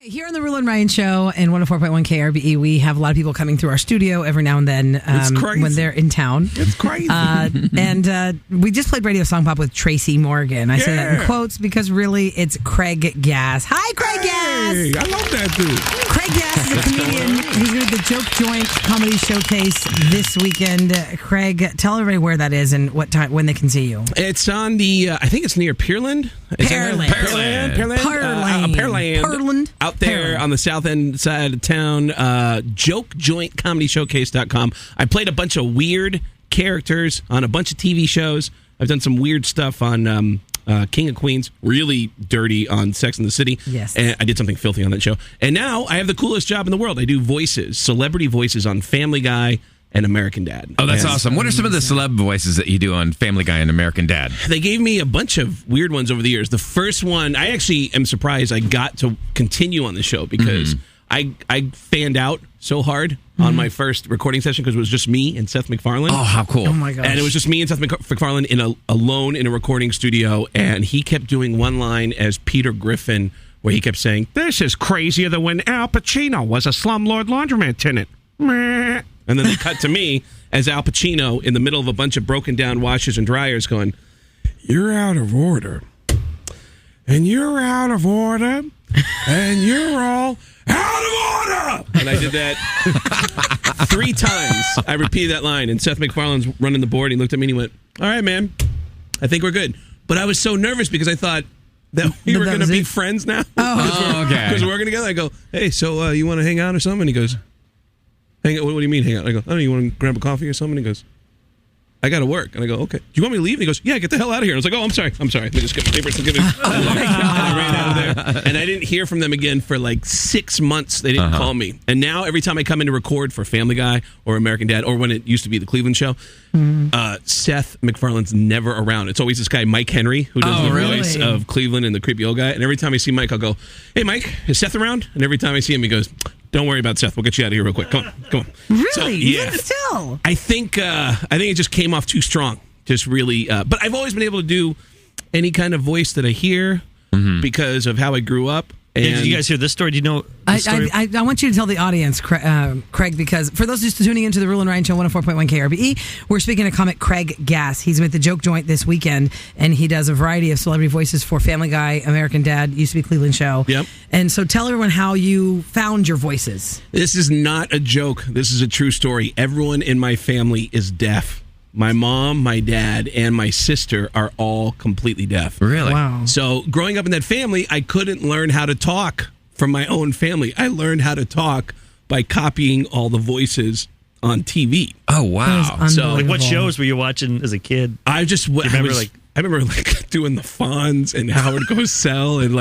Here on the Roula and Ryan Show and 104.1 KRBE, we have a lot of people coming through our studio every now and then when they're in town. It's crazy. And we just played Radio Song Pop with Tracy Morgan. I say that in quotes because really it's Craig Gass. Hi, Craig Gass! I love that dude. Craig Gass is a comedian. He's going to the Joke Joint Comedy Showcase this weekend. Craig, tell everybody where that is and what time when they can see you. It's on the, I think it's near Pearland. Pearland. Pearland. Out there on the south end side of town, jokejointcomedyshowcase.com. I played a bunch of weird characters on a bunch of TV shows. I've done some weird stuff on King of Queens, really dirty on Sex and the City. Yes. And I did something filthy on that show. And now I have the coolest job in the world. I do voices, celebrity voices on Family Guy and American Dad. Oh, that's awesome. What are some of the celeb voices that you do on Family Guy and American Dad? They gave me a bunch of weird ones over the years. The first one, I actually am surprised I got to continue on the show because I fanned out so hard on my first recording session because it was just me and Seth MacFarlane. Oh, how cool. Oh, my gosh. And it was just me and Seth MacFarlane alone in a recording studio, and he kept doing one line as Peter Griffin where he kept saying, "This is crazier than when Al Pacino was a slumlord laundromat tenant." Meh. And then they cut to me as Al Pacino in the middle of a bunch of broken down washers and dryers going, "You're out of order. And you're out of order. And you're all out of order." And I did that 3 times. I repeated that line. And Seth MacFarlane's running the board. He looked at me and he went, "All right, man. I think we're good." But I was so nervous because I thought that we were going to be friends now. Oh, okay. Because we're working together. I go, "Hey, so you want to hang out or something?" And he goes, "Hang out? What do you mean hang out?" I go, "I don't know, you want to grab a coffee or something?" And he goes, "I got to work." And I go, "Okay. Do you want me to leave?" And he goes, "Yeah, get the hell out of here." And I was like, "Oh, I'm sorry. Let me just get my papers and give it." And I ran out of there. And I didn't hear from them again for like 6 months. They didn't call me. And now every time I come in to record for Family Guy or American Dad, or when it used to be the Cleveland show, Seth MacFarlane's never around. It's always this guy, Mike Henry, who does the voice of Cleveland and the creepy old guy. And every time I see Mike, I'll go, "Hey, Mike, is Seth around?" And every time I see him, he goes, "Don't worry about Seth. We'll get you out of here real quick. Come on. Really? So, yeah. Even still? I think it just came off too strong. Just really. But I've always been able to do any kind of voice that I hear because of how I grew up. And did you guys hear this story? Do you know this story? I want you to tell the audience, Craig, because for those just tuning into the Roula and Ryan Show 104.1 KRBE, we're speaking to comic Craig Gass. He's with the Joke Joint this weekend, and he does a variety of celebrity voices for Family Guy, American Dad, used to be Cleveland show. Yep. And so tell everyone how you found your voices. This is not a joke. This is a true story. Everyone in my family is deaf. My mom, my dad, and my sister are all completely deaf. Really? Wow. So growing up in that family, I couldn't learn how to talk from my own family. I learned how to talk by copying all the voices on TV. Oh, wow. So, Like, what shows were you watching as a kid? I remember doing the Fonz and Howard Cosell and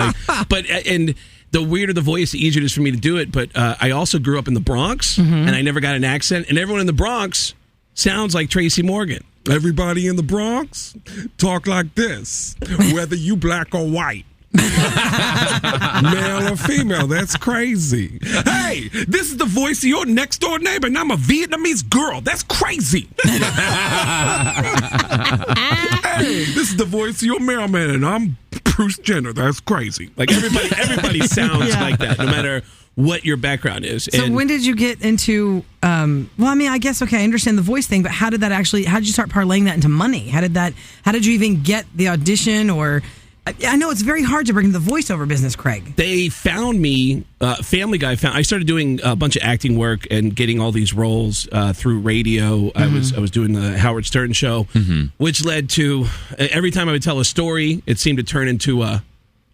and the weirder the voice, the easier it is for me to do it. But I also grew up in the Bronx, and I never got an accent. And everyone in the Bronx sounds like Tracy Morgan. Everybody in the Bronx talk like this, whether you black or white. Male or female, that's crazy. Hey, this is the voice of your next door neighbor, and I'm a Vietnamese girl. That's crazy. Hey, this is the voice of your mailman, and I'm Bruce Jenner. That's crazy. Like everybody sounds like that, no matter what your background is. So when did you get into, I guess, okay, I understand the voice thing, but how did you start parlaying that into money? How did you even get the audition? Or, I know it's very hard to break into the voiceover business, Craig. They found me, Family Guy I started doing a bunch of acting work and getting all these roles through radio. I was doing the Howard Stern show, which led to, every time I would tell a story, it seemed to turn into a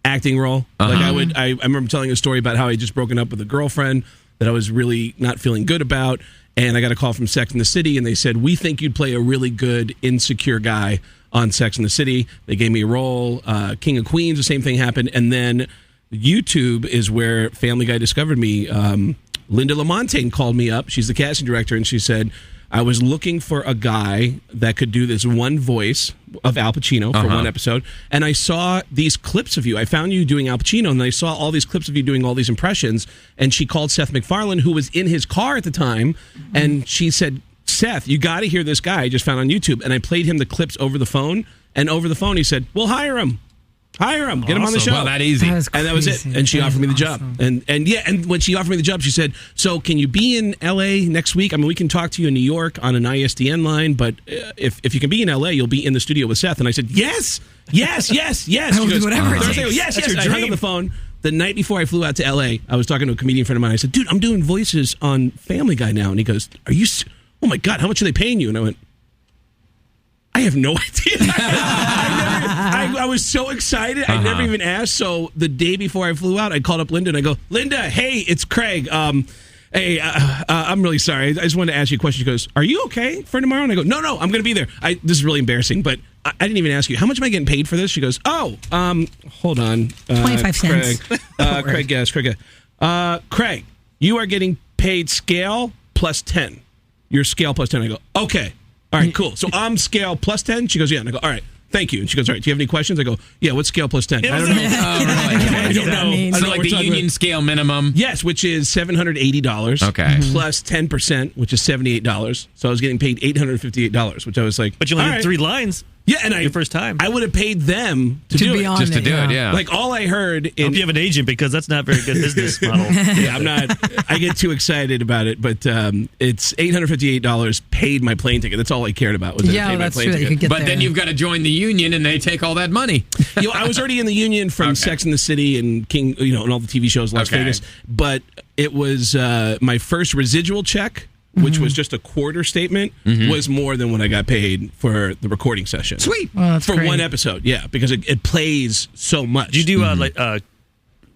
acting role. Like I remember telling a story about how I had just broken up with a girlfriend that I was really not feeling good about, and I got a call from Sex and the City, and they said, "We think you'd play a really good insecure guy on Sex and the City." They gave me a role. King of Queens, the same thing happened, and then YouTube is where Family Guy discovered me. Linda Lamontagne called me up. She's the casting director, and she said, "I was looking for a guy that could do this one voice of Al Pacino for one episode, and I saw these clips of you. I found you doing Al Pacino, and I saw all these clips of you doing all these impressions." And she called Seth MacFarlane, who was in his car at the time, and she said, "Seth, you got to hear this guy I just found on YouTube." And I played him the clips over the phone, and over the phone he said, "We'll hire him." Hire him. Get him on the show. Well, that easy. That was And that was it. crazy. And she That offered me the was job. awesome. And when she offered me the job, she said, "So can you be in LA next week? I mean, we can talk to you in New York on an ISDN line, but if you can be in LA, you'll be in the studio with Seth." And I said, "Yes. I will do whatever it Thursday, takes. yes. That's your I hung up dream. the phone. The night before I flew out to LA, I was talking to a comedian friend of mine. I said, "Dude, I'm doing voices on Family Guy now." And he goes, "Oh my God, how much are they paying you?" And I went, "I have no idea." I was so excited. I never even asked. So the day before I flew out, I called up Linda and I go, "Linda, hey, it's Craig. Hey, I'm really sorry. I just wanted to ask you a question." She goes, "Are you okay for tomorrow?" And I go, No, I'm going to be there. This is really embarrassing, but I didn't even ask you. How much am I getting paid for this? She goes, hold on. 25 cents. Craig, yes, Craig. Craig, you are getting paid scale plus 10. You're scale plus 10. I go, okay. All right, cool. So I'm scale plus 10? She goes, yeah. And I go, all right. Thank you. And she goes, all right, do you have any questions? I go, yeah, what's scale plus 10? I don't know. Oh, really? I don't know. I don't So know like what the we're talking union about. scale minimum. Yes, which is $780. Okay. Plus 10%, which is $78. So I was getting paid $858, which I was like, But you only all did right. 3 lines. Yeah, and Your first time. I would have paid them to do be it. on Just to do it, yeah. Like all I heard I hope in you have an agent because that's not a very good business model. yeah, I'm not. I get too excited about it, but it's $858 paid my plane ticket. That's all I cared about was that it Yeah, paid my that's plane true. You ticket. could get But there. then you've got to join the union, and they take all that money. I was already in the union from Sex and the City and King, and all the TV shows in Las Okay. Vegas. But it was my first residual check, which was just a quarter statement, was more than what I got paid for the recording session. Sweet. Well, that's For great. one episode, yeah, because it plays so much. Do you do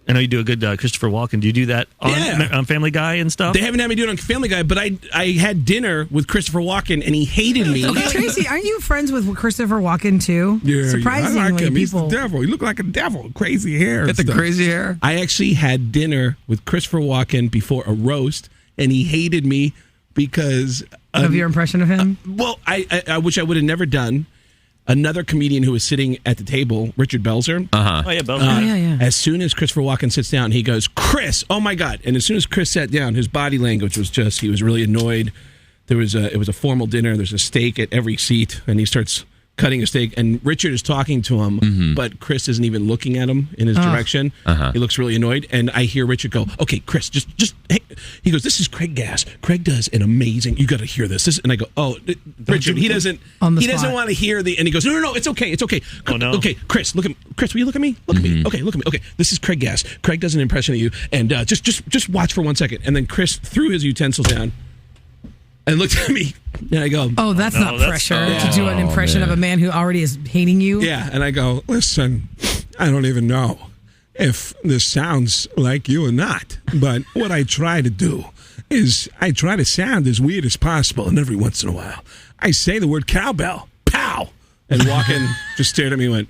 I know you do a good Christopher Walken. Do you do that on Family Guy and stuff? They haven't had me do it on Family Guy, but I had dinner with Christopher Walken, and he hated me. Okay, Tracy, aren't you friends with Christopher Walken too? Surprisingly, I like him. He's people. the devil. He looked like a devil. Crazy hair. Got and the stuff. crazy hair. I actually had dinner with Christopher Walken before a roast, and he hated me because Of your impression of him? well, I wish I would have never done. Another comedian who was sitting at the table, Richard Belzer. Oh, yeah, Belzer. yeah. As soon as Christopher Walken sits down, he goes, "Chris, oh my God!" And as soon as Chris sat down, his body language was he was really annoyed. It was a formal dinner. There's a steak at every seat, and he starts cutting a steak. And Richard is talking to him, but Chris isn't even looking at him in his direction. He looks really annoyed, and I hear Richard go, "Okay, Chris, just." Hey. He goes, "This is Craig Gass. Craig does an amazing. You got to hear this." And I go, "Oh, Richard, he doesn't. On the He doesn't spot. want to hear the." And he goes, "No, it's okay, it's okay. Oh, no. Okay, Chris, look at Chris. Will you look at me? Look at me. Okay, look at me. Okay, this is Craig Gass. Craig does an impression of you, and just watch for 1 second." And then Chris threw his utensils down and looked at me, and I go, Oh, that's no, not that's- pressure to do an impression of a man who already is hating you. "Yeah." And I go, listen, I don't even know if this sounds like you or not, but what I try to do is I try to sound as weird as possible, and every once in a while I say the word cowbell, pow, and Walken just stared at me and went,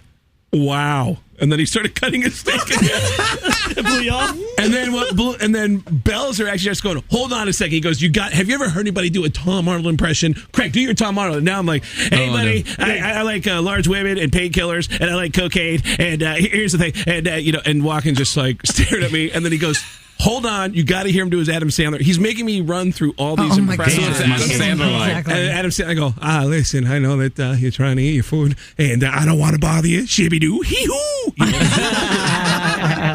"Wow." And then he started cutting his steak again. Blew you off? And then Belzer actually starts going, "Hold on a second." He goes, have you ever heard anybody do a Tom Arnold impression? Craig, do your Tom Arnold. And now I'm like, "Hey, buddy, no. I like large women and painkillers, and I like cocaine. And here's the thing." And, and Walken just like stared at me. And then he goes, "Hold on. You got to hear him do his Adam Sandler." He's making me run through all these Oh my God. impressions. So it's Adam Sandler-like. Exactly. And Adam Sandler, I go, Listen, I know that you're trying to eat your food, and I don't want to bother you. Shibby-doo, hee-hoo.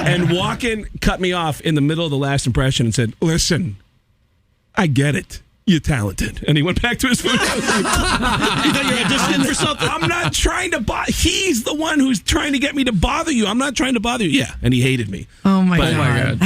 and Walken cut me off in the middle of the last impression and said, Listen, I get it. You're talented. and he went back to his food. You thought you were auditioning for something? I'm not trying to bother. He's the one who's trying to get me to bother you. I'm not trying to bother you. Yeah, and he hated me. Oh my But- God.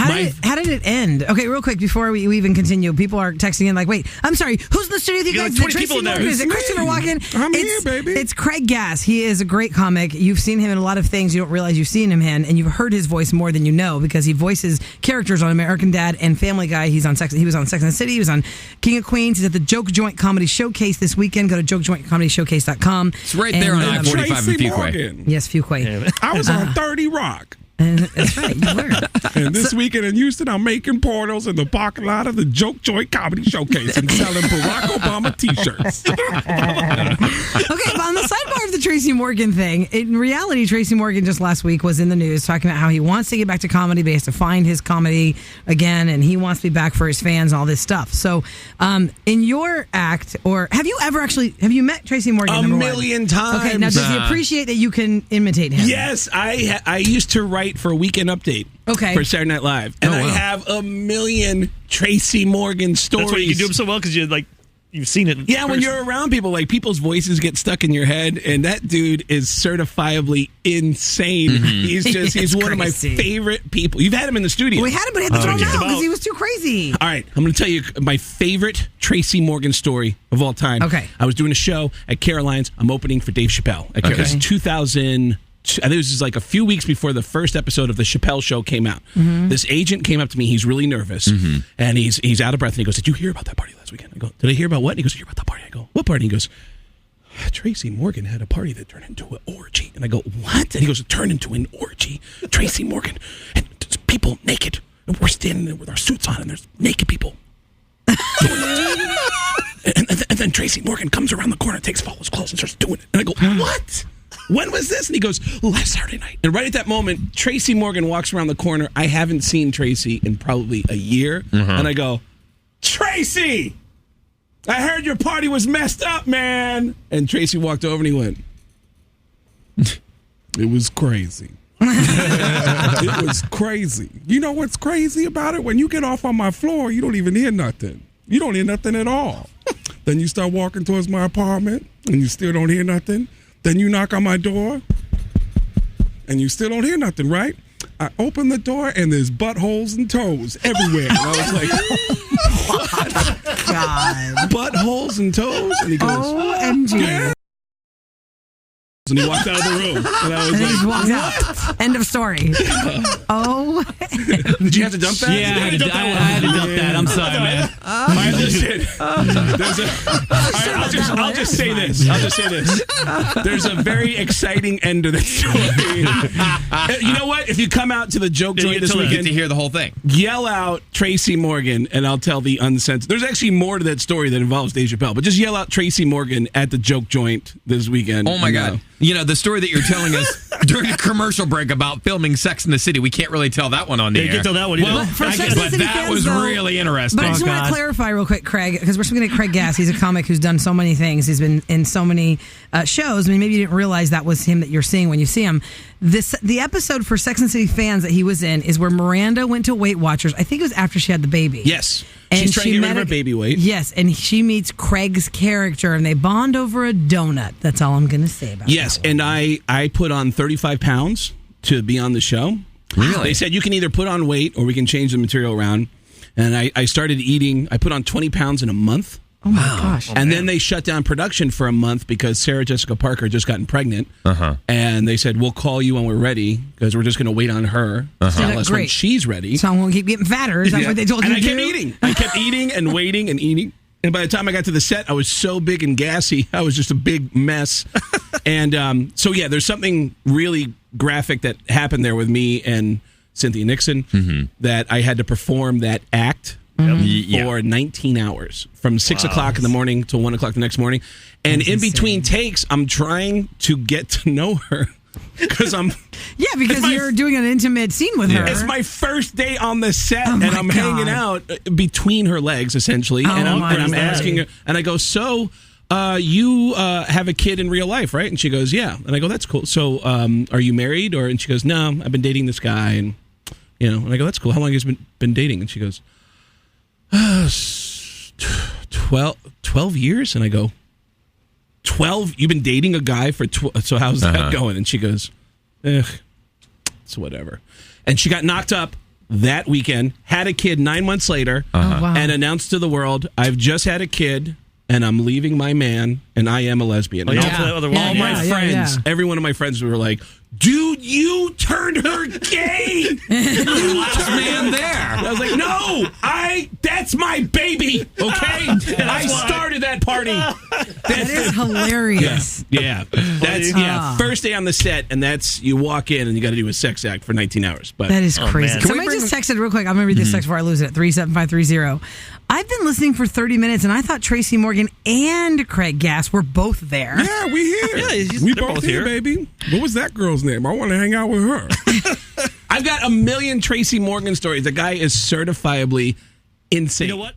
How did it end? Okay, real quick before we even continue, people are texting in like, "Wait, I'm sorry, who's in the studio with you You got guys? like Is it 20 people in Tracy there. Morgan? Is it It's Christopher me. Walken? I'm It's- here, baby. It's Craig Gass. He is a great comic. You've seen him in a lot of things you don't realize you've seen him in, and you've heard his voice more than you know because he voices characters on American Dad and Family Guy. He was on Sex and the City. He was on King of Queens. He's at the Joke Joint Comedy Showcase this weekend. Go to jokejointcomedyshow.com. It's right there on And, I-45 Tracy in Fuquay. Morgan. Yes, Fuquay. I was on 30 Rock. That's right, you were. And this weekend in Houston, I'm making portals in the parking lot of the Joke Joint Comedy Showcase and selling Barack Obama T-shirts. Okay, but on the sidebar of the Tracy Morgan thing, in reality, Tracy Morgan just last week was in the news talking about how he wants to get back to comedy, but he has to find his comedy again, and he wants to be back for his fans, all this stuff. So, in your act, or have you met Tracy Morgan? A million times. Okay, now does he appreciate that you can imitate him? Yes, I used to write for Weekend Update. Okay. For Saturday Night Live, and I have a million Tracy Morgan stories. That's why you can do them so well because you've seen it. Yeah, when you're around people, like people's voices get stuck in your head, and that dude is certifiably insane. Mm-hmm. He's one of my favorite people. You've had him in the studio. We had him, but he had to throw him out because he was too crazy. All right, I'm going to tell you my favorite Tracy Morgan story of all time. Okay. I was doing a show at Caroline's. I'm opening for Dave Chappelle at Caroline's. 2000. I think it was just like a few weeks before the first episode of the Chappelle Show came out. Mm-hmm. This agent came up to me. He's really nervous, and he's out of breath. And he goes, "Did you hear about that party last weekend?" I go, "Did I hear about what?" And he goes, "Hear about that party?" I go, "What party?" And he goes, "Tracy Morgan had a party that turned into an orgy." And I go, "What?" And he goes, "It turned into an orgy. Tracy Morgan and people naked. And we're standing there with our suits on, and there's naked people." and then Tracy Morgan comes around the corner, takes off all his clothes, and starts doing it. And I go, "What? When was this?" And he goes, "Last Saturday night." And right at that moment, Tracy Morgan walks around the corner. I haven't seen Tracy in probably a year. And I go, "Tracy, I heard your party was messed up, man." And Tracy walked over and he went, It was crazy. It was crazy. You know what's crazy about it? When you get off on my floor, you don't even hear nothing. You don't hear nothing at all. Then you start walking towards my apartment, and you still don't hear nothing. Then you knock on my door, and you still don't hear nothing, right? I open the door, and there's buttholes and toes everywhere. And I was like, what? God. "Buttholes and toes?" And he goes, OMG. "Yeah." And he walked out of the room. And I was And he just like, walked out. End of story. Oh. "Did you have to dump that?" Yeah, I had to dump that. I'm sorry, man. All right, listen. I'll just say this. There's a very exciting end to this story. You know what? If you come out to the Joke Joint this You get weekend, to hear the whole thing. yell out Tracy Morgan, and I'll tell the uncensored. There's actually more to that story that involves Dave Chappelle, but just yell out Tracy Morgan at the Joke Joint this weekend. Oh my God. You know, the story that you're telling us during a commercial break about filming Sex in the City, we can't really tell that one on the air. You can't tell that one either. Well, For Sex and the but City that fans, was though- really interesting. But I just want to clarify real quick, Craig, because we're speaking to Craig Gass. He's a comic who's done so many things. He's been in so many shows. I mean, maybe you didn't realize that was him that you're seeing when you see him. The episode for Sex and the City fans that he was in is where Miranda went to Weight Watchers. I think it was after she had the baby. Yes. And She's trying to get rid met of her baby weight. Yes, and she meets Craig's character, and they bond over a donut. That's all I'm going to say about Yes, that. and I put on 35 pounds to be on the show. Really? They said you can either put on weight or we can change the material around. And I started eating. I put on 20 pounds in a month. Oh my gosh. And then they shut down production for a month because Sarah Jessica Parker had just gotten pregnant. And they said, we'll call you when we're ready because we're just going to wait on her. Tell us when Great. she's ready. So I'm going to keep getting fatter. Is that what they told you And to I kept do? eating. I kept eating and waiting and eating. And by the time I got to the set, I was so big and gassy. I was just a big mess. And so, yeah, there's something really graphic that happened there with me and Cynthia Nixon that I had to perform that act for 19 hours from 6 o'clock in the morning till 1 o'clock the next morning. And in between takes, I'm trying to get to know her because because you're doing an intimate scene with her. It's my first day on the set, and I'm hanging out between her legs, essentially. And I'm asking her, and I go, "So, you have a kid in real life, right?" And she goes, "Yeah." And I go, "That's cool. So, are you married?" And she goes, "No, I've been dating this guy." And and I go, "That's cool. How long have you been dating?" And she goes, 12 years. And I go, 12? You've been dating a guy for 12? So how's that going? And she goes, it's whatever. And she got knocked up that weekend, had a kid 9 months later, and announced to the world, I've just had a kid, and I'm leaving my man, and I am a lesbian. And all my friends, every one of my friends were like, dude, you turned her gay. You're the last man there. I was like, no, that's That's my baby, okay? And I started that party. That is hilarious. Yeah. That's first day on the set, and that's you walk in and you got to do a sex act for 19 hours. But That is crazy. man. Somebody just texted real quick. I'm going to read this text before I lose it at 37530. I've been listening for 30 minutes, and I thought Tracy Morgan and Craig Gass were both there. Yeah, we here. Yeah, we they're both both here, here. baby. What was that girl's name? I want to hang out with her. I've got a million Tracy Morgan stories. The guy is certifiably insane. You know what?